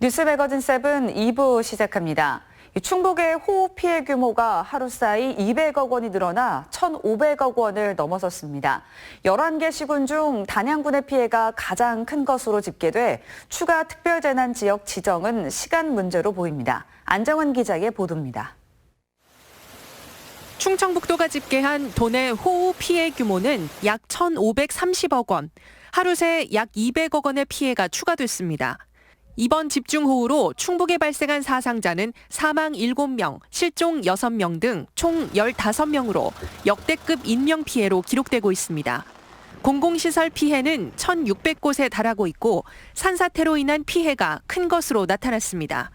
뉴스 매거진 7 2부 시작합니다. 충북의 호우 피해 규모가 하루 사이 200억 원이 늘어나 1,500억 원을 넘어섰습니다. 11개 시군 중 단양군의 피해가 가장 큰 것으로 집계돼 추가 특별재난 지역 지정은 시간 문제로 보입니다. 안정은 기자의 보도입니다. 충청북도가 집계한 도내 호우 피해 규모는 약 1,530억 원, 하루 새 약 200억 원의 피해가 추가됐습니다. 이번 집중호우로 충북에 발생한 사상자는 사망 7명, 실종 6명 등 총 15명으로 역대급 인명 피해로 기록되고 있습니다. 공공시설 피해는 1,600곳에 달하고 있고 산사태로 인한 피해가 큰 것으로 나타났습니다.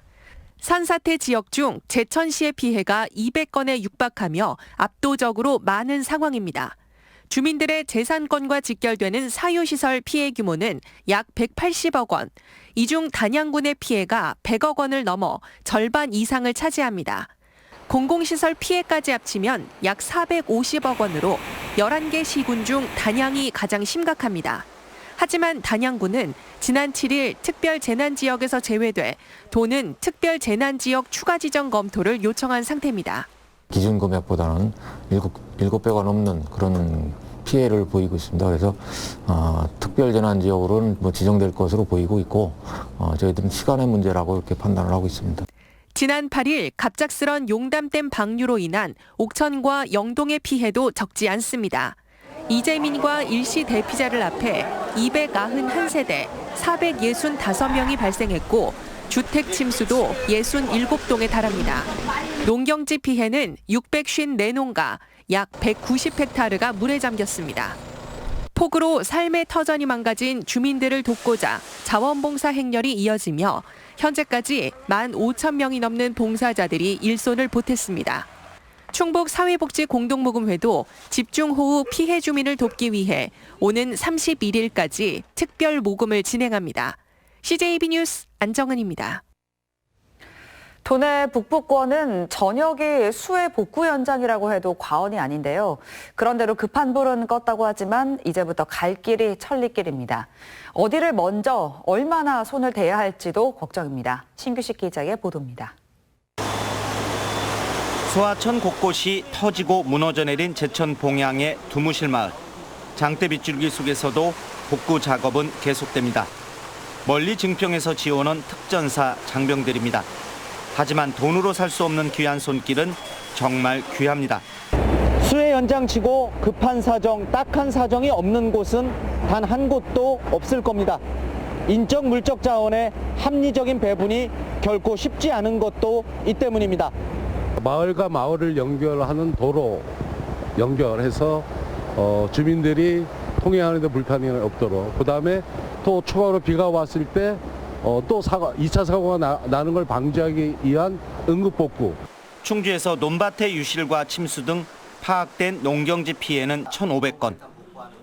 산사태 지역 중 제천시의 피해가 200건에 육박하며 압도적으로 많은 상황입니다. 주민들의 재산권과 직결되는 사유시설 피해 규모는 약 180억 원, 이 중 단양군의 피해가 100억 원을 넘어 절반 이상을 차지합니다. 공공시설 피해까지 합치면 약 450억 원으로 11개 시군 중 단양이 가장 심각합니다. 하지만 단양군은 지난 7일 특별재난지역에서 제외돼 도는 특별재난지역 추가 지정 검토를 요청한 상태입니다. 기준 금액보다는 7배가 넘는 그런 피해를 보이고 있습니다. 그래서 특별재난지역으로는 지정될 것으로 보이고 있고 저희들은 시간의 문제라고 이렇게 판단을 하고 있습니다. 지난 8일 갑작스런 용담댐 방류로 인한 옥천과 영동의 피해도 적지 않습니다. 이재민과 일시 대피자를 앞에 291세대 465명이 발생했고 주택 침수도 67동에 달합니다. 농경지 피해는 654농가, 약 190헥타르가 물에 잠겼습니다. 폭우로 삶의 터전이 망가진 주민들을 돕고자 자원봉사 행렬이 이어지며 현재까지 15,000명이 넘는 봉사자들이 일손을 보탰습니다. 충북 사회복지공동모금회도 집중호우 피해 주민을 돕기 위해 오는 31일까지 특별 모금을 진행합니다. CJB 뉴스 안정은입니다. 도내 북부권은 전역이 수해 복구 현장이라고 해도 과언이 아닌데요. 그런대로 급한 불은 껐다고 하지만 이제부터 갈 길이 천리길입니다. 어디를 먼저 얼마나 손을 대야 할지도 걱정입니다. 신규식 기자의 보도입니다. 소하천 곳곳이 터지고 무너져 내린 제천 봉양의 두무실 마을. 장대 빗줄기 속에서도 복구 작업은 계속됩니다. 멀리 증평에서 지어오는 특전사 장병들입니다. 하지만 돈으로 살 수 없는 귀한 손길은 정말 귀합니다. 수해 연장치고 급한 사정, 딱한 사정이 없는 곳은 단 한 곳도 없을 겁니다. 인적 물적 자원의 합리적인 배분이 결코 쉽지 않은 것도 이 때문입니다. 마을과 마을을 연결하는 도로 연결해서 주민들이 통행하는 데 불편이 없도록, 그다음에 또 추가로 비가 왔을 때 또 2차 사고가 나는 걸 방지하기 위한 응급복구. 충주에서 논밭의 유실과 침수 등 파악된 농경지 피해는 1,500건.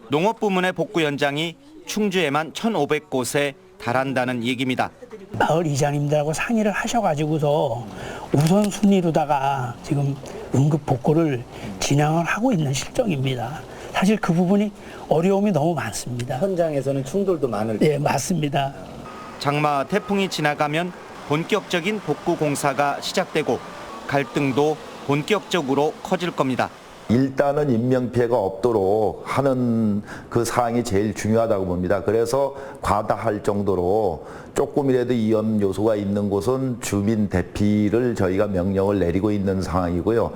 농업부문의 복구 현장이 충주에만 1,500곳에 달한다는 얘기입니다. 마을 이장님들하고 상의를 하셔가지고서 우선순위로다가 지금 응급복구를 진행을 하고 있는 실정입니다. 사실 그 부분이 어려움이 너무 많습니다. 현장에서는 충돌도 많을 네, 맞습니다. 장마 태풍이 지나가면 본격적인 복구 공사가 시작되고 갈등도 본격적으로 커질 겁니다. 일단은 인명피해가 없도록 하는 그 사항이 제일 중요하다고 봅니다. 그래서 과다할 정도로 조금이라도 위험 요소가 있는 곳은 주민 대피를 저희가 명령을 내리고 있는 상황이고요.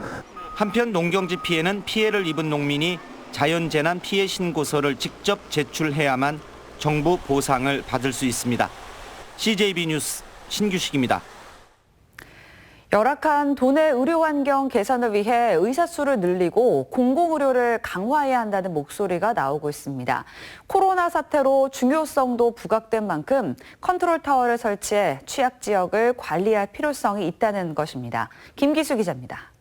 한편 농경지 피해는 피해를 입은 농민이 자연재난 피해 신고서를 직접 제출해야만 정부 보상을 받을 수 있습니다. CJB 뉴스 신규식입니다. 열악한 도내 의료 환경 개선을 위해 의사 수를 늘리고 공공의료를 강화해야 한다는 목소리가 나오고 있습니다. 코로나 사태로 중요성도 부각된 만큼 컨트롤 타워를 설치해 취약 지역을 관리할 필요성이 있다는 것입니다. 김기수 기자입니다.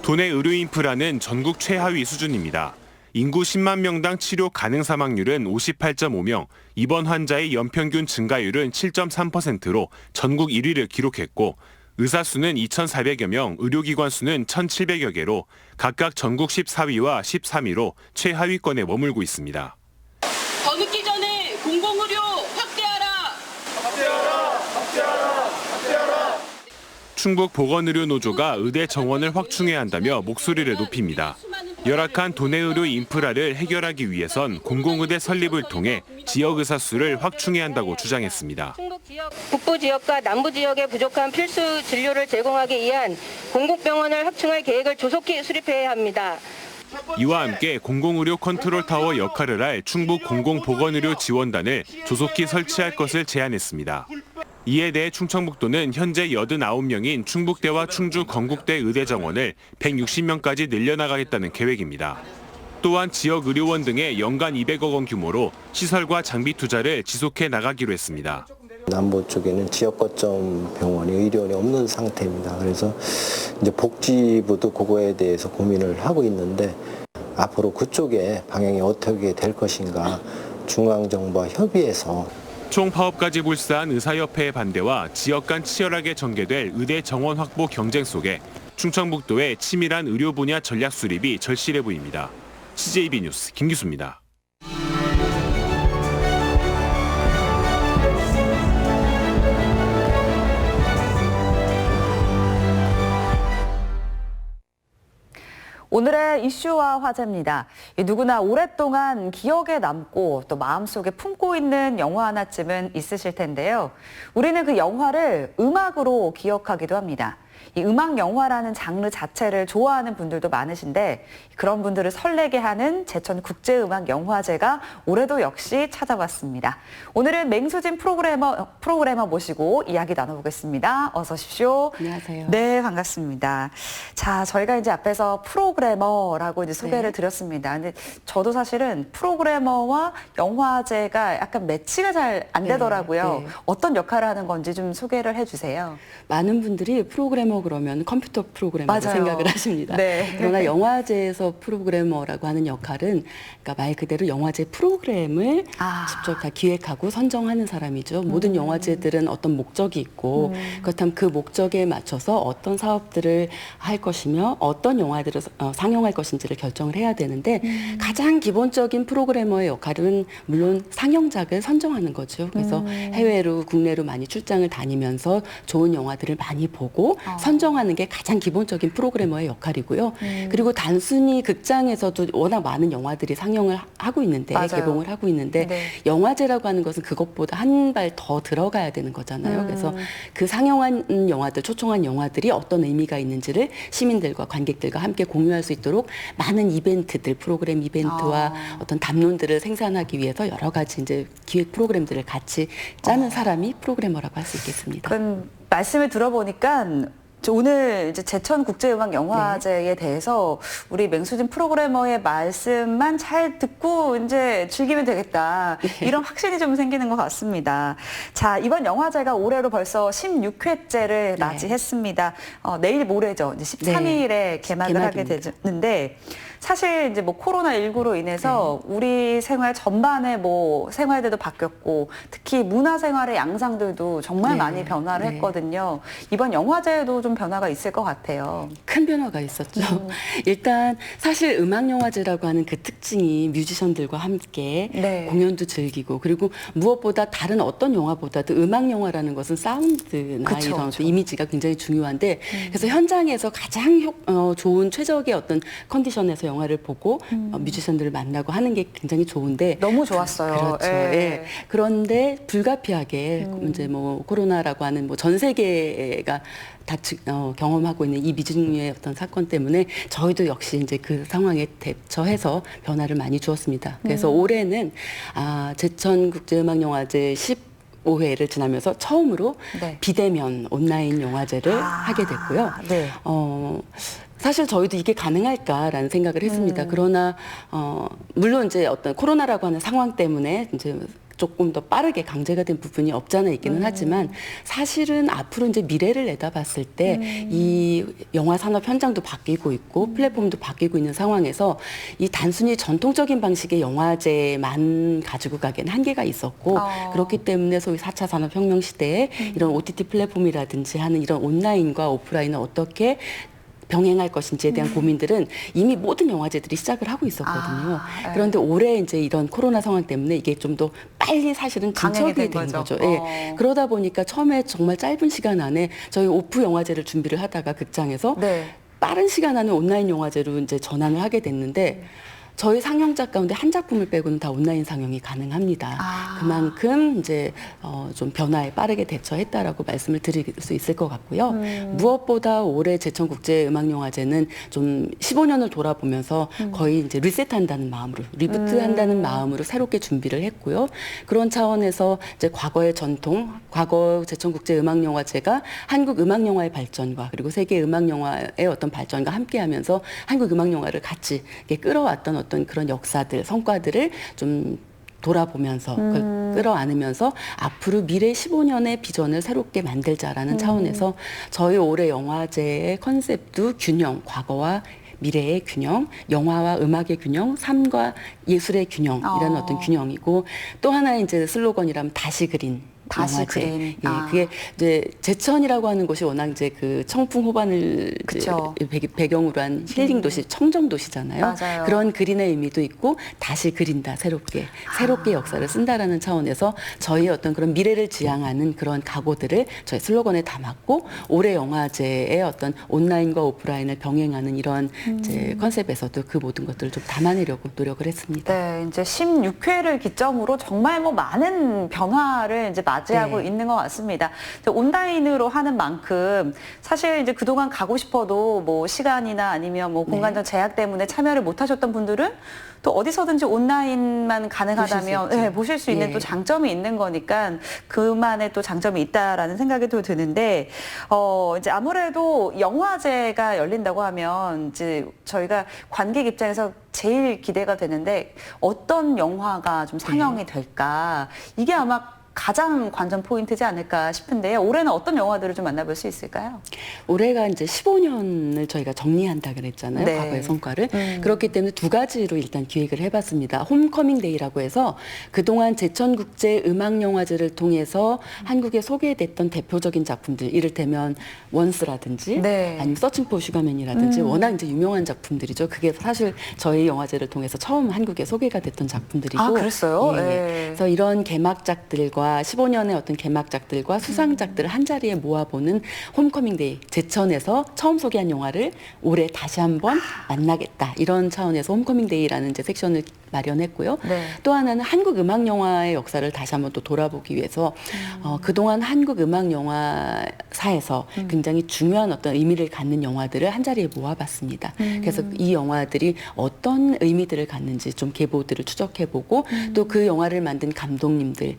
도내 의료 인프라는 전국 최하위 수준입니다. 인구 10만 명당 치료 가능 사망률은 58.5명, 입원 환자의 연평균 증가율은 7.3%로 전국 1위를 기록했고 의사 수는 2,400여 명, 의료기관 수는 1,700여 개로 각각 전국 14위와 13위로 최하위권에 머물고 있습니다. 더 늦기 전에 공공의료 확대하라. 충북보건의료노조가 의대 정원을 확충해야 한다며 목소리를 높입니다. 열악한 도내의료 인프라를 해결하기 위해선 공공의대 설립을 통해 지역 의사 수를 확충해야 한다고 주장했습니다. 북부 지역과 남부 지역에 부족한 필수 진료를 제공하기 위한 공공병원을 확충할 계획을 조속히 수립해야 합니다. 이와 함께 공공의료 컨트롤타워 역할을 할 충북 공공보건의료 지원단을 조속히 설치할 것을 제안했습니다. 이에 대해 충청북도는 현재 89명인 충북대와 충주 건국대 의대 정원을 160명까지 늘려나가겠다는 계획입니다. 또한 지역 의료원 등의 연간 200억 원 규모로 시설과 장비 투자를 지속해 나가기로 했습니다. 남부 쪽에는 지역 거점 병원이 의료원이 없는 상태입니다. 그래서 이제 복지부도 그거에 대해서 고민을 하고 있는데 앞으로 그쪽의 방향이 어떻게 될 것인가 중앙정부와 협의해서 총 파업까지 불사한 의사협회의 반대와 지역 간 치열하게 전개될 의대 정원 확보 경쟁 속에 충청북도의 치밀한 의료 분야 전략 수립이 절실해 보입니다. CJB 뉴스 김기수입니다. 오늘의 이슈와 화제입니다. 누구나 오랫동안 기억에 남고 또 마음속에 품고 있는 영화 하나쯤은 있으실 텐데요. 우리는 그 영화를 음악으로 기억하기도 합니다. 이 음악 영화라는 장르 자체를 좋아하는 분들도 많으신데 그런 분들을 설레게 하는 제천국제음악영화제가 올해도 역시 찾아왔습니다. 오늘은 맹수진 프로그래머 모시고 이야기 나눠보겠습니다. 어서 오십시오. 안녕하세요. 네, 반갑습니다. 자, 저희가 이제 앞에서 프로그래머라고 이제 소개를 드렸습니다. 근데 저도 사실은 프로그래머와 영화제가 약간 매치가 잘 안 되더라고요. 어떤 역할을 하는 건지 좀 소개를 해주세요. 많은 분들이 프로그래머 그러면 컴퓨터 프로그래머라고 생각을 하십니다. 네. 그러나 영화제에서 프로그래머라고 하는 역할은 그러니까 말 그대로 영화제 프로그램을 직접 다 기획하고 선정하는 사람이죠. 모든 영화제들은 어떤 목적이 있고 그렇다면 그 목적에 맞춰서 어떤 사업들을 할 것이며 어떤 영화들을 상영할 것인지를 결정을 해야 되는데 가장 기본적인 프로그래머의 역할은 물론 상영작을 선정하는 거죠. 그래서 해외로 국내로 많이 출장을 다니면서 좋은 영화들을 많이 보고 선정하는 게 가장 기본적인 프로그래머의 역할이고요. 그리고 단순히 극장에서도 워낙 많은 영화들이 상영을 하고 있는데 개봉을 하고 있는데 영화제라고 하는 것은 그것보다 한 발 더 들어가야 되는 거잖아요. 그래서 그 상영한 영화들, 초청한 영화들이 어떤 의미가 있는지를 시민들과 관객들과 함께 공유할 수 있도록 많은 이벤트들, 프로그램 이벤트와 어떤 담론들을 생산하기 위해서 여러 가지 이제 기획 프로그램들을 같이 짜는 사람이 프로그래머라고 할 수 있겠습니다. 그럼 말씀을 들어보니까 오늘 이제 제천국제음악영화제에 대해서 우리 맹수진 프로그래머의 말씀만 잘 듣고 이제 즐기면 되겠다. 이런 확신이 좀 생기는 것 같습니다. 자, 이번 영화제가 올해로 벌써 16회째를 맞이했습니다. 내일 모레죠. 이제 13일에 개막을 하게 되는데 사실 이제 뭐 코로나19로 인해서 우리 생활 전반에 뭐 생활들도 바뀌었고 특히 문화생활의 양상들도 정말 많이 변화를 했거든요. 이번 영화제에도 좀 변화가 있을 것 같아요. 큰 변화가 있었죠. 일단 사실 음악영화제라고 하는 그 특징이 뮤지션들과 함께 공연도 즐기고 그리고 무엇보다 다른 어떤 영화보다도 음악영화라는 것은 사운드나 이런 이미지가 굉장히 중요한데 그래서 현장에서 가장 좋은 최적의 어떤 컨디션에서 영화를 보고 뮤지션들을 만나고 하는 게 굉장히 좋은데 너무 좋았어요. 그렇죠. 예. 그런데 불가피하게 이제 뭐 코로나라고 하는 뭐 전 세계가 다 경험하고 있는 이 미중의 어떤 사건 때문에 저희도 역시 이제 그 상황에 대처해서 변화를 많이 주었습니다. 그래서 올해는 제천국제음악영화제 15회를 지나면서 처음으로 비대면 온라인 영화제를 하게 됐고요. 사실 저희도 이게 가능할까라는 생각을 했습니다. 그러나 물론 이제 어떤 코로나라고 하는 상황 때문에 이제 조금 더 빠르게 강제가 된 부분이 없잖아 있기는 하지만 사실은 앞으로 이제 미래를 내다봤을 때 이 영화 산업 현장도 바뀌고 있고 플랫폼도 바뀌고 있는 상황에서 이 단순히 전통적인 방식의 영화제만 가지고 가기에는 한계가 있었고 그렇기 때문에 소위 4차 산업혁명 시대에 이런 OTT 플랫폼이라든지 하는 이런 온라인과 오프라인을 어떻게 병행할 것인지에 대한 고민들은 이미 모든 영화제들이 시작을 하고 있었거든요. 그런데 올해 이제 이런 코로나 상황 때문에 이게 좀 더 빨리 사실은 진척이 된 거죠. 예. 그러다 보니까 처음에 정말 짧은 시간 안에 저희 오프 영화제를 준비를 하다가 극장에서 빠른 시간 안에 온라인 영화제로 이제 전환을 하게 됐는데 저희 상영작 가운데 한 작품을 빼고는 다 온라인 상영이 가능합니다. 그만큼 이제 좀 변화에 빠르게 대처했다라고 말씀을 드릴 수 있을 것 같고요. 무엇보다 올해 제천국제음악영화제는 좀 15년을 돌아보면서 거의 이제 리셋한다는 마음으로, 리부트한다는 마음으로 새롭게 준비를 했고요. 그런 차원에서 이제 과거의 전통, 과거 제천국제음악영화제가 한국 음악영화의 발전과 그리고 세계 음악영화의 어떤 발전과 함께하면서 한국 음악영화를 같이 이렇게 끌어왔던 어떤 그런 역사들, 성과들을 좀 돌아보면서 그걸 끌어안으면서 앞으로 미래 15년의 비전을 새롭게 만들자라는 차원에서 저희 올해 영화제의 컨셉도 균형, 과거와 미래의 균형, 영화와 음악의 균형, 삶과 예술의 균형이라는 어떤 균형이고 또 하나의 이제 슬로건이라면 다시 그린 영화제. 그린. 예, 그게 이제 제천이라고 하는 곳이 워낙 이제 그 청풍 호반을 배경으로 한 힐링 도시, 청정 도시잖아요. 맞아요. 그런 그린의 의미도 있고 다시 그린다, 새롭게 역사를 쓴다라는 차원에서 저희의 어떤 그런 미래를 지향하는 그런 각오들을 저희 슬로건에 담았고 올해 영화제의 어떤 온라인과 오프라인을 병행하는 이런 이제 컨셉에서도 그 모든 것들을 좀 담아내려고 노력을 했습니다. 네, 이제 16회를 기점으로 정말 뭐 많은 변화를 이제 맞이하고 있는 것 같습니다. 온라인으로 하는 만큼 사실 이제 그동안 가고 싶어도 뭐 시간이나 아니면 뭐 공간적 제약 때문에 참여를 못 하셨던 분들은 또 어디서든지 온라인만 가능하다면 보실 수 있는 또 장점이 있는 거니까 그만의 또 장점이 있다라는 생각이 또 드는데 이제 아무래도 영화제가 열린다고 하면 이제 저희가 관객 입장에서 제일 기대가 되는데 어떤 영화가 좀 상영이 될까 이게 아마 가장 관전 포인트지 않을까 싶은데요. 올해는 어떤 영화들을 좀 만나볼 수 있을까요? 올해가 이제 15년을 저희가 정리한다 그랬잖아요. 과거의 성과를. 그렇기 때문에 두 가지로 일단 기획을 해봤습니다. 홈커밍 데이라고 해서 그동안 제천국제음악영화제를 통해서 한국에 소개됐던 대표적인 작품들, 이를테면 원스라든지 아니면 서칭 포 슈가맨이라든지 워낙 이제 유명한 작품들이죠. 그게 사실 저희 영화제를 통해서 처음 한국에 소개가 됐던 작품들이고. 아, 그랬어요? 그래서 이런 개막작들과 15년의 어떤 개막작들과 수상작들을 한 자리에 모아보는 홈커밍데이, 제천에서 처음 소개한 영화를 올해 다시 한번 만나겠다. 이런 차원에서 홈커밍데이라는 이제 섹션을 마련했고요. 또 하나는 한국 음악 영화의 역사를 다시 한번 또 돌아보기 위해서 그동안 한국 음악 영화사에서 굉장히 중요한 어떤 의미를 갖는 영화들을 한 자리에 모아봤습니다. 그래서 이 영화들이 어떤 의미들을 갖는지 좀 계보들을 추적해보고 또 그 영화를 만든 감독님들을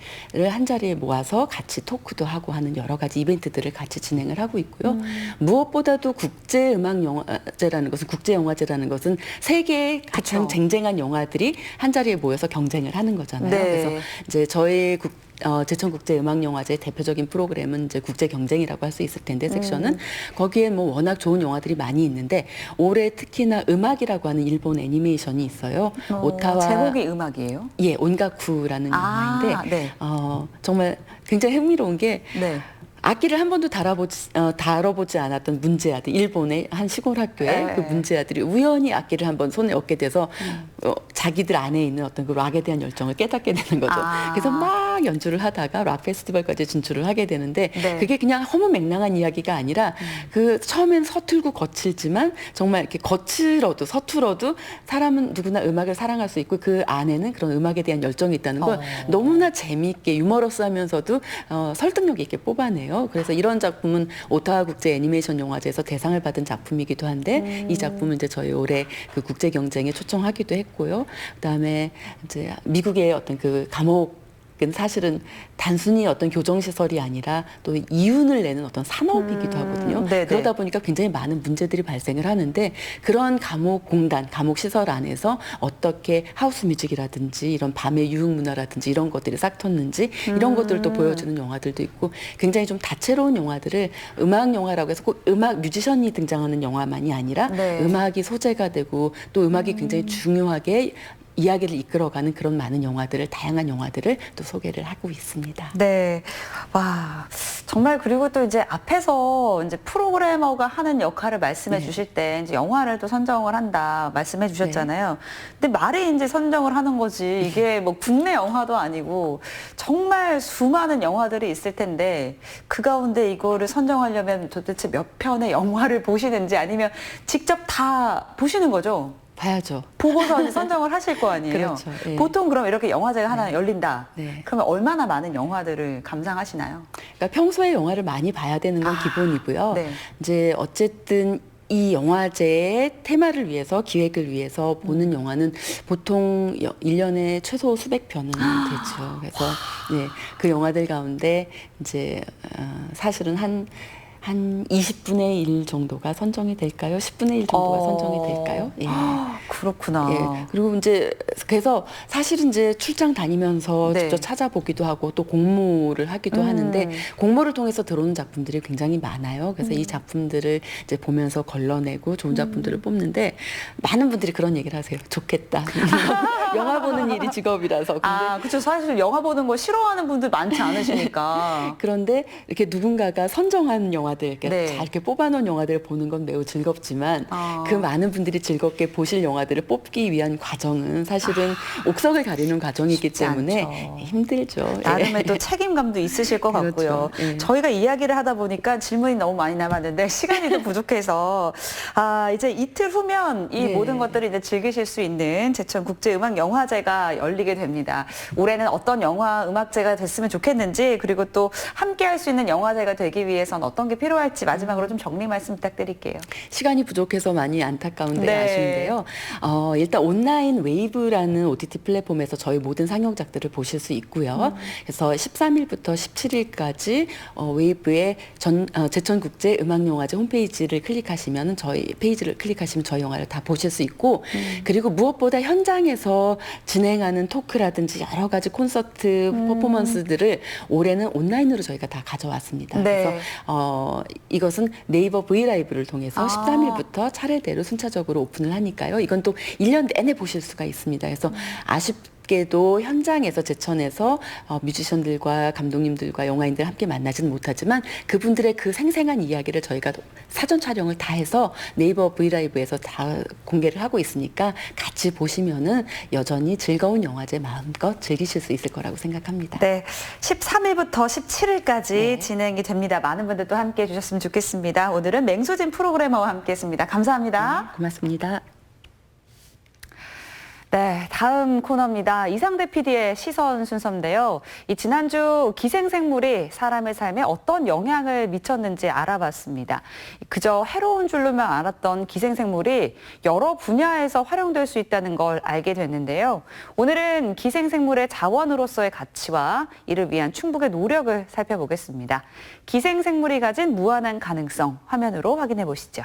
한 자리에 모아서 같이 토크도 하고 하는 여러 가지 이벤트들을 같이 진행을 하고 있고요. 무엇보다도 국제음악영화제라는 것은, 국제영화제라는 것은 세계의 가장 쟁쟁한 영화들이 한 자리에 모여서 경쟁을 하는 거잖아요. 그래서 이제 저희 제천국제음악영화제 대표적인 프로그램은 이제 국제 경쟁이라고 할 수 있을 텐데 섹션은 거기에 뭐 워낙 좋은 영화들이 많이 있는데 올해 특히나 음악이라고 하는 일본 애니메이션이 있어요. 오타와 제목이 음악이에요? 예, 온가쿠라는 영화인데 정말 굉장히 흥미로운 게 악기를 한 번도 다뤄보지 않았던 문제아들, 일본의 한 시골 학교의 그 문제아들이 우연히 악기를 한번 손에 얻게 돼서 자기들 안에 있는 어떤 그 락에 대한 열정을 깨닫게 되는 거죠. 그래서 막 연주를 하다가 락 페스티벌까지 진출을 하게 되는데 그게 그냥 허무맹랑한 이야기가 아니라 그 처음엔 서툴고 거칠지만 정말 이렇게 거칠어도 서툴어도 사람은 누구나 음악을 사랑할 수 있고 그 안에는 그런 음악에 대한 열정이 있다는 걸 너무나 재미있게 유머러스하면서도 설득력 있게 뽑아내요. 그래서 이런 작품은 오타와 국제 애니메이션 영화제에서 대상을 받은 작품이기도 한데 이 작품은 이제 저희 올해 그 국제 경쟁에 초청하기도 했고요. 그다음에 이제 미국의 어떤 그 감옥 사실은 단순히 어떤 교정시설이 아니라 또 이윤을 내는 어떤 산업이기도 하거든요. 그러다 보니까 굉장히 많은 문제들이 발생을 하는데 그런 감옥공단, 감옥시설 안에서 어떻게 하우스 뮤직이라든지 이런 밤의 유흥문화라든지 이런 것들이 싹 텄는지 이런 것들도 보여주는 영화들도 있고 굉장히 좀 다채로운 영화들을 음악 영화라고 해서 꼭 음악 뮤지션이 등장하는 영화만이 아니라 음악이 소재가 되고 또 음악이 굉장히 중요하게 이야기를 이끌어가는 그런 많은 영화들을, 다양한 영화들을 또 소개를 하고 있습니다. 네. 와, 정말 그리고 또 이제 앞에서 이제 프로그래머가 하는 역할을 말씀해 네. 주실 때 이제 영화를 또 선정을 한다 말씀해 주셨잖아요. 근데 말이 이제 선정을 하는 거지 이게 뭐 국내 영화도 아니고 정말 수많은 영화들이 있을 텐데 그 가운데 이거를 선정하려면 도대체 몇 편의 영화를 보시는지 아니면 직접 다 보시는 거죠? 봐야죠. 보고서 이제 선정을 하실 거 아니에요. 그렇죠. 예. 보통 그럼 이렇게 영화제가 하나 네. 열린다. 네. 그러면 얼마나 많은 영화들을 감상하시나요? 그러니까 평소에 영화를 많이 봐야 되는 건 기본이고요. 네. 이제 어쨌든 이 영화제의 테마를 위해서, 기획을 위해서 보는 영화는 보통 1년에 최소 수백 편은 되죠. 그래서 네, 그 영화들 가운데 이제 사실은 한 20분의 1 정도가 선정이 될까요? 10분의 1 정도가 선정이 될까요? 예. 그렇구나. 예. 그리고 이제 그래서 사실은 이제 출장 다니면서 네. 직접 찾아보기도 하고 또 공모를 하기도 하는데 공모를 통해서 들어오는 작품들이 굉장히 많아요. 그래서 이 작품들을 이제 보면서 걸러내고 좋은 작품들을 뽑는데 많은 분들이 그런 얘기를 하세요. 좋겠다. 영화 보는 일이 직업이라서. 근데 그렇죠. 사실 영화 보는 거 싫어하는 분들 많지 않으시니까. 그런데 이렇게 누군가가 선정한 영화들, 이렇게 네. 잘 이렇게 뽑아놓은 영화들을 보는 건 매우 즐겁지만 그 많은 분들이 즐겁게 보실 영화들을 뽑기 위한 과정은 사실은 옥석을 가리는 과정이기 때문에 않죠. 힘들죠. 나름의 또 책임감도 있으실 것 그렇죠. 같고요. 예. 저희가 이야기를 하다 보니까 질문이 너무 많이 남았는데 시간이 좀 부족해서 이제 이틀 후면 이 네. 모든 것들을 이제 즐기실 수 있는 제천국제음악영화제가 열리게 됩니다. 올해는 어떤 영화 음악제가 됐으면 좋겠는지 그리고 또 함께 할 수 있는 영화제가 되기 위해선 어떤 게 필요할지 마지막으로 좀 정리 말씀 부탁드릴게요. 시간이 부족해서 많이 안타까운데 네. 아쉬운데요. 일단 온라인 웨이브라는 OTT 플랫폼에서 저희 모든 상영작들을 보실 수 있고요. 그래서 13일부터 17일까지 웨이브의 제천국제음악영화제 홈페이지를 클릭하시면 저희 영화를 다 보실 수 있고 그리고 무엇보다 현장에서 진행하는 토크라든지 여러 가지 콘서트 퍼포먼스들을 올해는 온라인으로 저희가 다 가져왔습니다. 네. 그래서 이것은 네이버 브이라이브를 통해서 13일부터 차례대로 순차적으로 오픈을 하니까요. 이건 또 1년 내내 보실 수가 있습니다. 그래서 아쉽게도 현장에서 제천에서 뮤지션들과 감독님들과 영화인들 함께 만나지는 못하지만 그분들의 그 생생한 이야기를 저희가 사전 촬영을 다 해서 네이버 브이라이브에서 다 공개를 하고 있으니까 같이 보시면은 여전히 즐거운 영화제 마음껏 즐기실 수 있을 거라고 생각합니다. 네, 13일부터 17일까지 네. 진행이 됩니다. 많은 분들 또 함께해 주셨으면 좋겠습니다. 오늘은 맹수진 프로그래머와 함께했습니다. 감사합니다. 고맙습니다. 네, 다음 코너입니다. 이상대 PD의 시선 순서인데요. 지난주 기생생물이 사람의 삶에 어떤 영향을 미쳤는지 알아봤습니다. 그저 해로운 줄로만 알았던 기생생물이 여러 분야에서 활용될 수 있다는 걸 알게 됐는데요. 오늘은 기생생물의 자원으로서의 가치와 이를 위한 충북의 노력을 살펴보겠습니다. 기생생물이 가진 무한한 가능성, 화면으로 확인해 보시죠.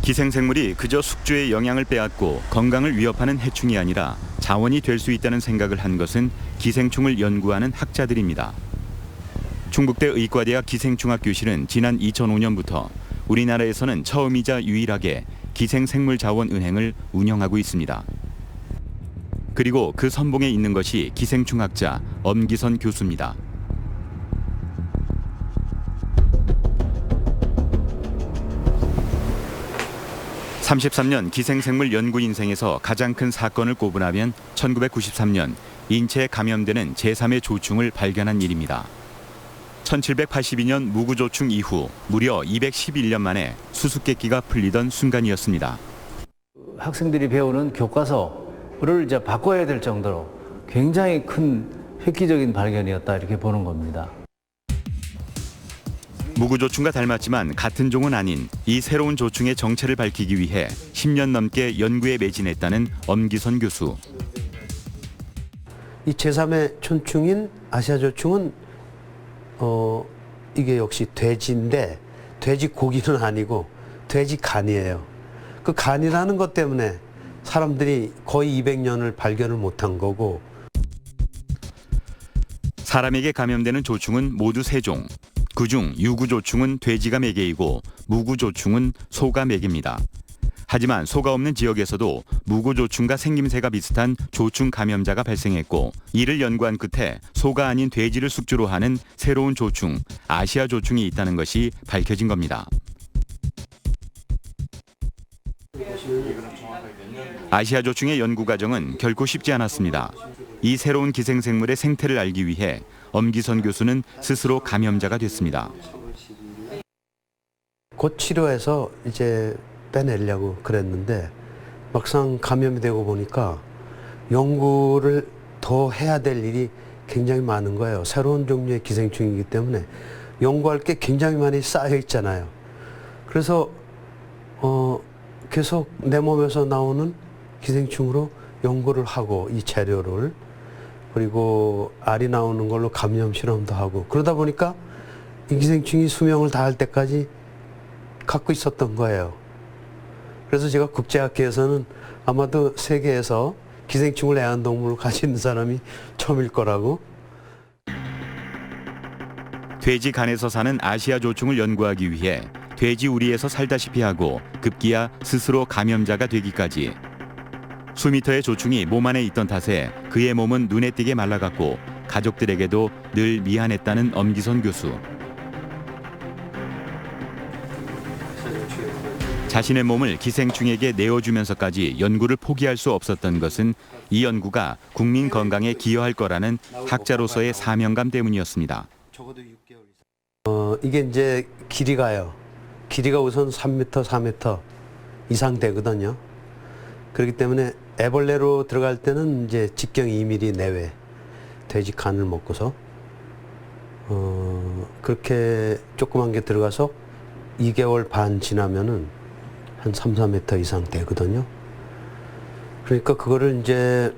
기생생물이 그저 숙주의 영양을 빼앗고 건강을 위협하는 해충이 아니라 자원이 될 수 있다는 생각을 한 것은 기생충을 연구하는 학자들입니다. 충북대 의과대학 기생충학교실은 지난 2005년부터 우리나라에서는 처음이자 유일하게 기생생물 자원 은행을 운영하고 있습니다. 그리고 그 선봉에 있는 것이 기생충학자 엄기선 교수입니다. 33년 기생생물 연구 인생에서 가장 큰 사건을 꼽으라면 1993년 인체에 감염되는 제3의 조충을 발견한 일입니다. 1782년 무구조충 이후 무려 211년 만에 수수께끼가 풀리던 순간이었습니다. 학생들이 배우는 교과서를 이제 바꿔야 될 정도로 굉장히 큰 획기적인 발견이었다 이렇게 보는 겁니다. 무구조충과 닮았지만 같은 종은 아닌 이 새로운 조충의 정체를 밝히기 위해 10년 넘게 연구에 매진했다는 엄기선 교수. 이 제3의 촌충인 아시아조충은 이게 역시 돼지인데 돼지 고기는 아니고 돼지 간이에요. 그 간이라는 것 때문에 사람들이 거의 200년을 발견을 못한 거고. 사람에게 감염되는 조충은 모두 3종. 그중 유구조충은 돼지가 매개이고 무구조충은 소가 매개입니다. 하지만 소가 없는 지역에서도 무구조충과 생김새가 비슷한 조충 감염자가 발생했고, 이를 연구한 끝에 소가 아닌 돼지를 숙주로 하는 새로운 조충, 아시아 조충이 있다는 것이 밝혀진 겁니다. 아시아 조충의 연구 과정은 결코 쉽지 않았습니다. 이 새로운 기생생물의 생태를 알기 위해 엄기선 교수는 스스로 감염자가 됐습니다. 곧 치료해서 이제 빼내려고 그랬는데 막상 감염이 되고 보니까 연구를 더 해야 될 일이 굉장히 많은 거예요. 새로운 종류의 기생충이기 때문에 연구할 게 굉장히 많이 쌓여 있잖아요. 그래서 계속 내 몸에서 나오는 기생충으로 연구를 하고 이 재료를, 그리고 알이 나오는 걸로 감염 실험도 하고, 그러다 보니까 이 기생충이 수명을 다할 때까지 갖고 있었던 거예요. 그래서 제가 국제학회에서는 아마도 세계에서 기생충을 애완동물로 가지는 사람이 처음일 거라고. 돼지 간에서 사는 아시아 조충을 연구하기 위해 돼지 우리에서 살다시피 하고 급기야 스스로 감염자가 되기까지. 수미터의 조충이 몸 안에 있던 탓에 그의 몸은 눈에 띄게 말라갔고 가족들에게도 늘 미안했다는 엄기선 교수. 자신의 몸을 기생충에게 내어주면서까지 연구를 포기할 수 없었던 것은 이 연구가 국민 건강에 기여할 거라는 학자로서의 사명감 때문이었습니다. 이게 이제 길이가요. 길이가 우선 3m, 4m 이상 되거든요. 그렇기 때문에 애벌레로 들어갈 때는 이제 직경 2mm 내외 돼지 간을 먹고서 그렇게 조그만 게 들어가서 2개월 반 지나면은 한 3, 4m 이상 되거든요. 그러니까 그거를 이제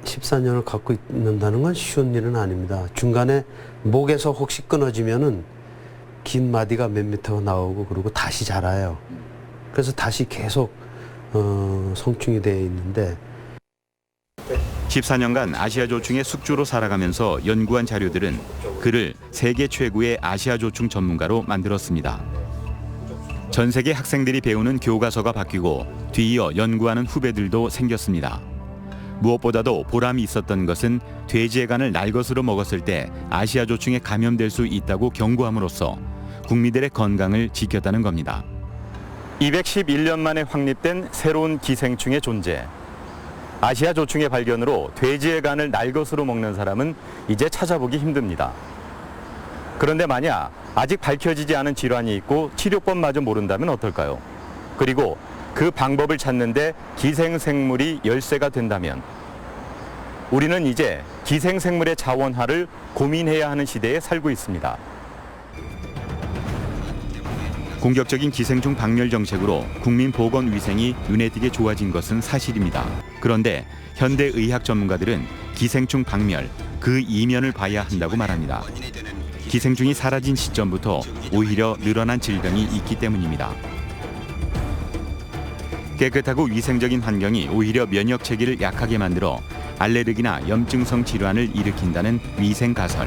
14년을 갖고 있는다는 건 쉬운 일은 아닙니다. 중간에 목에서 혹시 끊어지면은 긴 마디가 몇 미터가 나오고 그러고 다시 자라요. 그래서 다시 계속 성충이 되어 있는데 14년간 아시아 조충의 숙주로 살아가면서 연구한 자료들은 그를 세계 최고의 아시아 조충 전문가로 만들었습니다. 전 세계 학생들이 배우는 교과서가 바뀌고 뒤이어 연구하는 후배들도 생겼습니다. 무엇보다도 보람이 있었던 것은 돼지의 간을 날것으로 먹었을 때 아시아 조충에 감염될 수 있다고 경고함으로써 국민들의 건강을 지켰다는 겁니다. 211년 만에 확립된 새로운 기생충의 존재. 아시아 조충의 발견으로 돼지의 간을 날것으로 먹는 사람은 이제 찾아보기 힘듭니다. 그런데 만약 아직 밝혀지지 않은 질환이 있고 치료법마저 모른다면 어떨까요? 그리고 그 방법을 찾는데 기생생물이 열쇠가 된다면 우리는 이제 기생생물의 자원화를 고민해야 하는 시대에 살고 있습니다. 공격적인 기생충 박멸 정책으로 국민 보건 위생이 눈에 띄게 좋아진 것은 사실입니다. 그런데 현대 의학 전문가들은 기생충 박멸, 그 이면을 봐야 한다고 말합니다. 기생충이 사라진 시점부터 오히려 늘어난 질병이 있기 때문입니다. 깨끗하고 위생적인 환경이 오히려 면역 체계를 약하게 만들어 알레르기나 염증성 질환을 일으킨다는 위생 가설.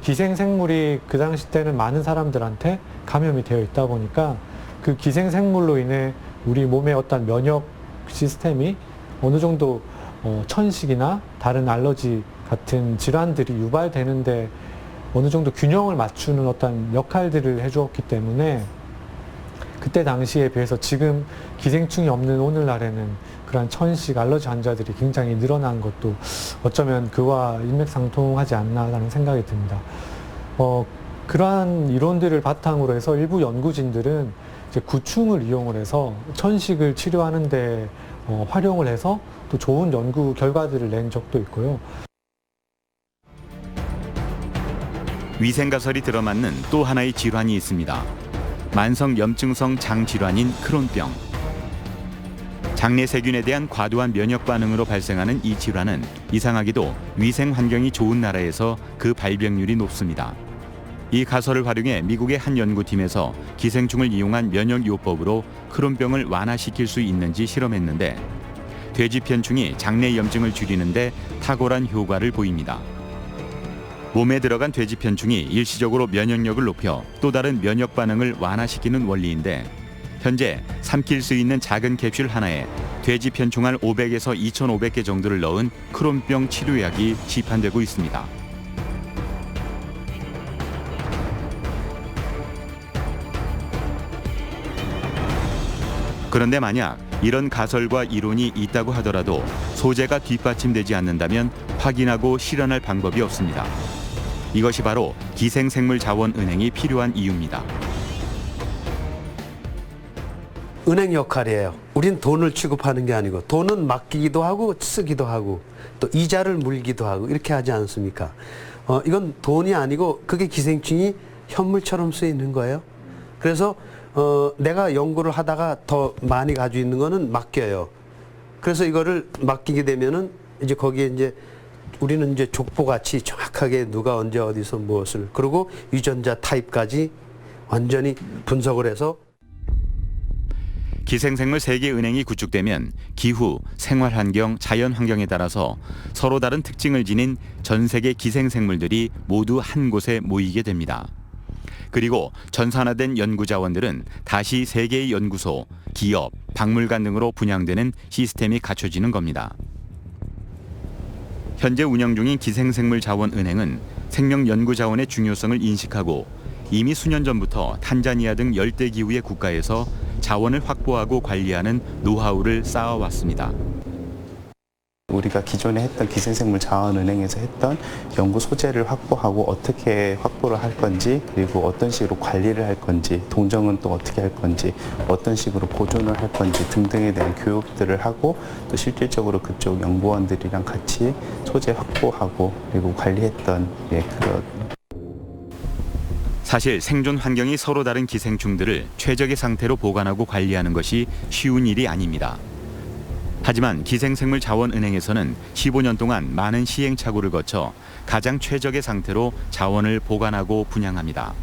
기생생물이 그 당시 때는 많은 사람들한테 감염이 되어 있다 보니까 그 기생생물로 인해 우리 몸의 어떤 면역 시스템이 어느 정도 천식이나 다른 알러지 같은 질환들이 유발되는데 어느 정도 균형을 맞추는 어떤 역할들을 해주었기 때문에 그때 당시에 비해서 지금 기생충이 없는 오늘날에는 그러한 천식 알러지 환자들이 굉장히 늘어난 것도 어쩌면 그와 일맥상통하지 않나라는 생각이 듭니다. 그러한 이론들을 바탕으로 해서 일부 연구진들은 이제 구충을 이용을 해서 천식을 치료하는 데 활용을 해서 또 좋은 연구 결과들을 낸 적도 있고요. 위생가설이 들어맞는 또 하나의 질환이 있습니다. 만성 염증성 장 질환인 크론병. 장내 세균에 대한 과도한 면역 반응으로 발생하는 이 질환은 이상하게도 위생 환경이 좋은 나라에서 그 발병률이 높습니다. 이 가설을 활용해 미국의 한 연구팀에서 기생충을 이용한 면역요법으로 크론병을 완화시킬 수 있는지 실험했는데 돼지 편충이 장내 염증을 줄이는 데 탁월한 효과를 보입니다. 몸에 들어간 돼지 편충이 일시적으로 면역력을 높여 또 다른 면역 반응을 완화시키는 원리인데 현재 삼킬 수 있는 작은 캡슐 하나에 돼지 편충알 500에서 2,500개 정도를 넣은 크론병 치료약이 시판되고 있습니다. 그런데 만약 이런 가설과 이론이 있다고 하더라도 소재가 뒷받침되지 않는다면 확인하고 실현할 방법이 없습니다. 이것이 바로 기생생물자원은행이 필요한 이유입니다. 은행 역할이에요. 우린 돈을 취급하는 게 아니고 돈은 맡기기도 하고 쓰기도 하고 또 이자를 물기도 하고 이렇게 하지 않습니까? 이건 돈이 아니고 그게 기생충이 현물처럼 쓰이는 거예요. 그래서 내가 연구를 하다가 더 많이 가지고 있는 거는 맡겨요. 그래서 이거를 맡기게 되면은 이제 거기에 이제 우리는 이제 족보같이 정확하게 누가 언제 어디서 무엇을 그리고 유전자 타입까지 완전히 분석을 해서 기생생물 세계은행이 구축되면 기후, 생활환경, 자연환경에 따라서 서로 다른 특징을 지닌 전 세계 기생생물들이 모두 한 곳에 모이게 됩니다. 그리고 전산화된 연구자원들은 다시 세계의 연구소, 기업, 박물관 등으로 분양되는 시스템이 갖춰지는 겁니다. 현재 운영 중인 기생생물자원은행은 생명연구자원의 중요성을 인식하고 이미 수년 전부터 탄자니아 등 열대기후의 국가에서 자원을 확보하고 관리하는 노하우를 쌓아왔습니다. 우리가 기존에 했던 기생생물자원은행에서 했던 연구 소재를 확보하고 어떻게 확보를 할 건지 그리고 어떤 식으로 관리를 할 건지 동정은 또 어떻게 할 건지 어떤 식으로 보존을 할 건지 등등에 대한 교육들을 하고 또 실질적으로 그쪽 연구원들이랑 같이 소재 확보하고 그리고 관리했던 그런 사실 생존 환경이 서로 다른 기생충들을 최적의 상태로 보관하고 관리하는 것이 쉬운 일이 아닙니다. 하지만 기생생물자원은행에서는 15년 동안 많은 시행착오를 거쳐 가장 최적의 상태로 자원을 보관하고 분양합니다.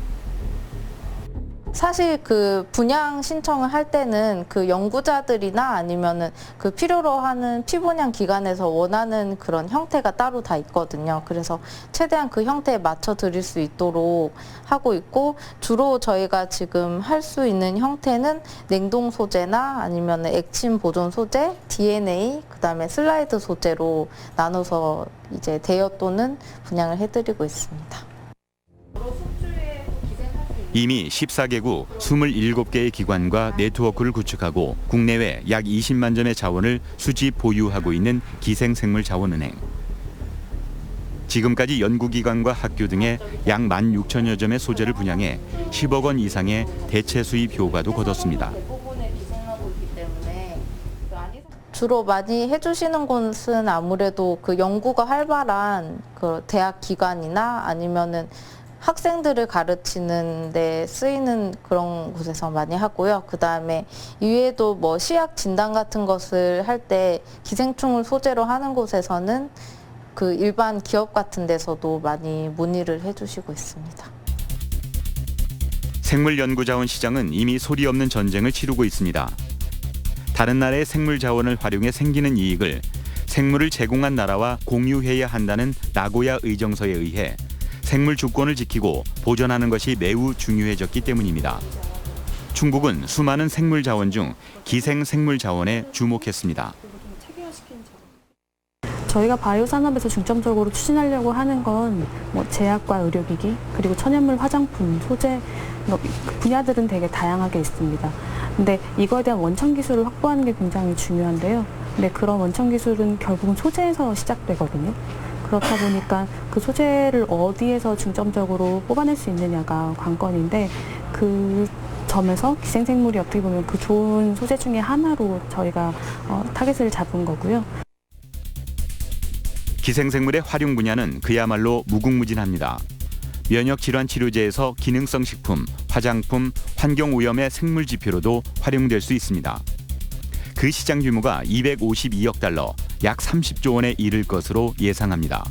사실 그 분양 신청을 할 때는 그 연구자들이나 아니면은 그 필요로 하는 피분양 기관에서 원하는 그런 형태가 따로 다 있거든요. 그래서 최대한 그 형태에 맞춰 드릴 수 있도록 하고 있고 주로 저희가 지금 할 수 있는 형태는 냉동 소재나 아니면은 액침 보존 소재, DNA, 그다음에 슬라이드 소재로 나눠서 이제 대여 또는 분양을 해드리고 있습니다. 이미 14개국 27개의 기관과 네트워크를 구축하고 국내외 약 20만 점의 자원을 수집 보유하고 있는 기생생물자원은행. 지금까지 연구기관과 학교 등에 약 16,000여 점의 소재를 분양해 10억 원 이상의 대체 수입 효과도 거뒀습니다. 주로 많이 해주시는 곳은 아무래도 그 연구가 활발한 그 대학 기관이나 아니면은 학생들을 가르치는 데 쓰이는 그런 곳에서 많이 하고요. 그다음에 이외에도 뭐 시약 진단 같은 것을 할 때 기생충을 소재로 하는 곳에서는 그 일반 기업 같은 데서도 많이 문의를 해주시고 있습니다. 생물연구자원 시장은 이미 소리 없는 전쟁을 치르고 있습니다. 다른 나라의 생물자원을 활용해 생기는 이익을 생물을 제공한 나라와 공유해야 한다는 나고야 의정서에 의해 생물 주권을 지키고 보존하는 것이 매우 중요해졌기 때문입니다. 충북은 수많은 생물 자원 중 기생 생물 자원에 주목했습니다. 저희가 바이오 산업에서 중점적으로 추진하려고 하는 건 뭐 제약과 의료기기 그리고 천연물 화장품, 소재 분야들은 되게 다양하게 있습니다. 근데 이거에 대한 원천 기술을 확보하는 게 굉장히 중요한데요. 근데 그런 원천 기술은 결국은 소재에서 시작되거든요. 그렇다 보니까 그 소재를 어디에서 중점적으로 뽑아낼 수 있느냐가 관건인데 그 점에서 기생생물이 어떻게 보면 그 좋은 소재 중에 하나로 저희가 타겟을 잡은 거고요. 기생생물의 활용 분야는 그야말로 무궁무진합니다. 면역질환 치료제에서 기능성 식품, 화장품, 환경오염의 생물 지표로도 활용될 수 있습니다. 그 시장 규모가 252억 달러, 약 30조 원에 이를 것으로 예상합니다.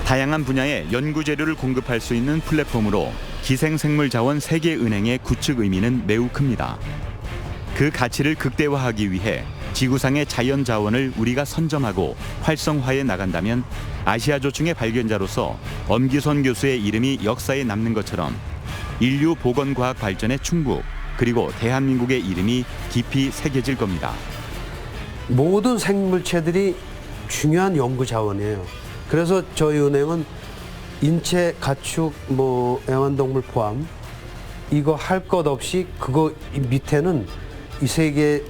다양한 분야의 연구 재료를 공급할 수 있는 플랫폼으로 기생생물자원 세계은행의 구축 의미는 매우 큽니다. 그 가치를 극대화하기 위해 지구상의 자연 자원을 우리가 선점하고 활성화해 나간다면 아시아조충의 발견자로서 엄기선 교수의 이름이 역사에 남는 것처럼 인류 보건과학 발전의 충북 그리고 대한민국의 이름이 깊이 새겨질 겁니다. 모든 생물체들이 중요한 연구 자원이에요. 그래서 저희 은행은 인체, 가축, 애완동물 포함 이거 할 것 없이 그거 밑에는 이 세계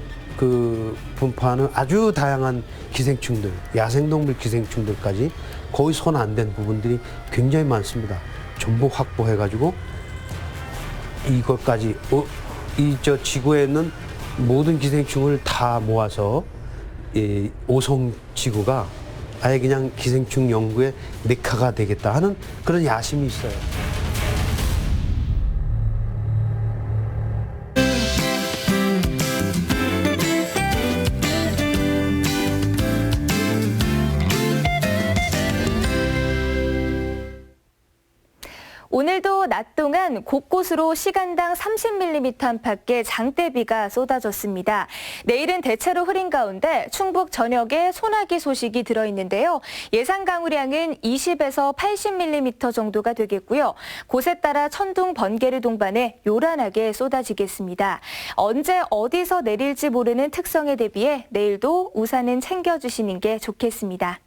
분포하는 아주 다양한 기생충들, 야생동물 기생충들까지 거의 손 안 댄 부분들이 굉장히 많습니다. 전부 확보해가지고 이것까지 지구에 있는 모든 기생충을 다 모아서 이 오송 지구가 아예 그냥 기생충 연구의 메카가 되겠다 하는 그런 야심이 있어요. 오늘도 낮 동안 곳곳으로 시간당 30mm 안팎의 장대비가 쏟아졌습니다. 내일은 대체로 흐린 가운데 충북 전역에 소나기 소식이 들어있는데요. 예상 강우량은 20에서 80mm 정도가 되겠고요. 곳에 따라 천둥, 번개를 동반해 요란하게 쏟아지겠습니다. 언제 어디서 내릴지 모르는 특성에 대비해 내일도 우산은 챙겨주시는 게 좋겠습니다.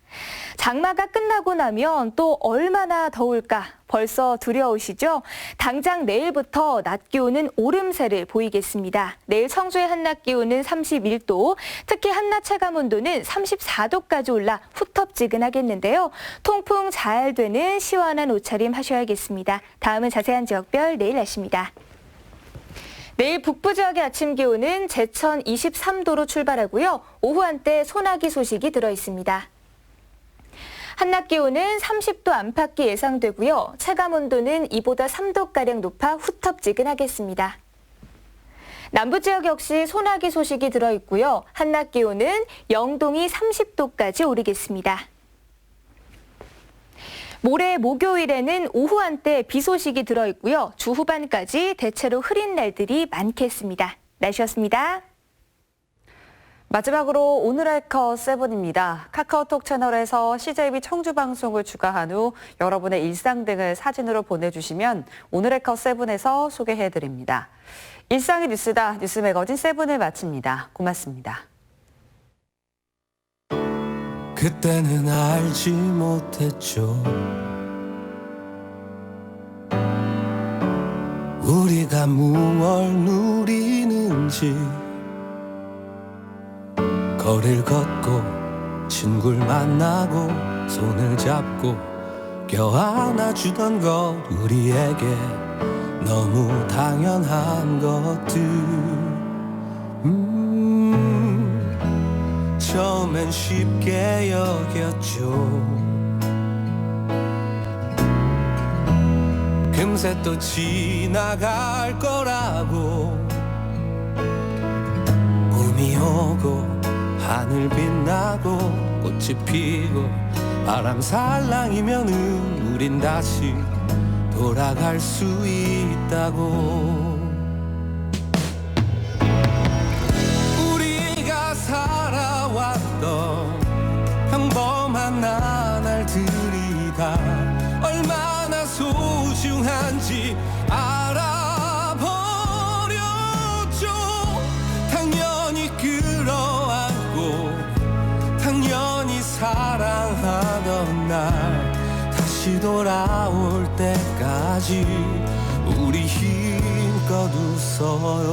장마가 끝나고 나면 또 얼마나 더울까 벌써 두려우시죠? 당장 내일부터 낮 기온은 오름세를 보이겠습니다. 내일 청주의 한낮 기온은 31도, 특히 한낮 체감 온도는 34도까지 올라 후텁지근하겠는데요. 통풍 잘 되는 시원한 옷차림 하셔야겠습니다. 다음은 자세한 지역별 내일 날씨입니다. 내일 북부 지역의 아침 기온은 제천 23도로 출발하고요. 오후 한때 소나기 소식이 들어있습니다. 한낮 기온은 30도 안팎이 예상되고요. 체감 온도는 이보다 3도가량 높아 후텁지근하겠습니다. 남부 지역 역시 소나기 소식이 들어있고요. 한낮 기온은 영동이 30도까지 오르겠습니다. 모레 목요일에는 오후 한때 비 소식이 들어있고요. 주 후반까지 대체로 흐린 날들이 많겠습니다. 날씨였습니다. 마지막으로 오늘의 컷 7입니다. 카카오톡 채널에서 CJB 청주 방송을 추가한 후 여러분의 일상 등을 사진으로 보내주시면 오늘의 컷 7에서 소개해드립니다. 일상이 뉴스다. 뉴스 매거진 7을 마칩니다. 고맙습니다. 그때는 알지 못했죠. 우리가 무얼 누리는지. 거리를 걷고 친구를 만나고 손을 잡고 껴안아주던 것 우리에게 너무 당연한 것들. 처음엔 쉽게 여겼죠. 금세 또 지나갈 거라고. 봄이 오고 하늘 빛나고 꽃이 피고 바람 살랑이면은 우린 다시 돌아갈 수 있다고. 우리가 살아왔던 평범한 나날들이 다 얼마나 소중한지 알아버렸죠. 당연히 끌어안고 당연히 사랑하던 날 다시 돌아올 때까지 우리 힘껏 웃어요.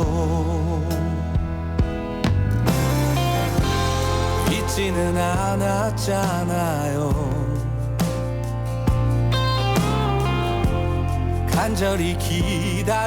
잊지는 않았잖아요. 간절히 기다려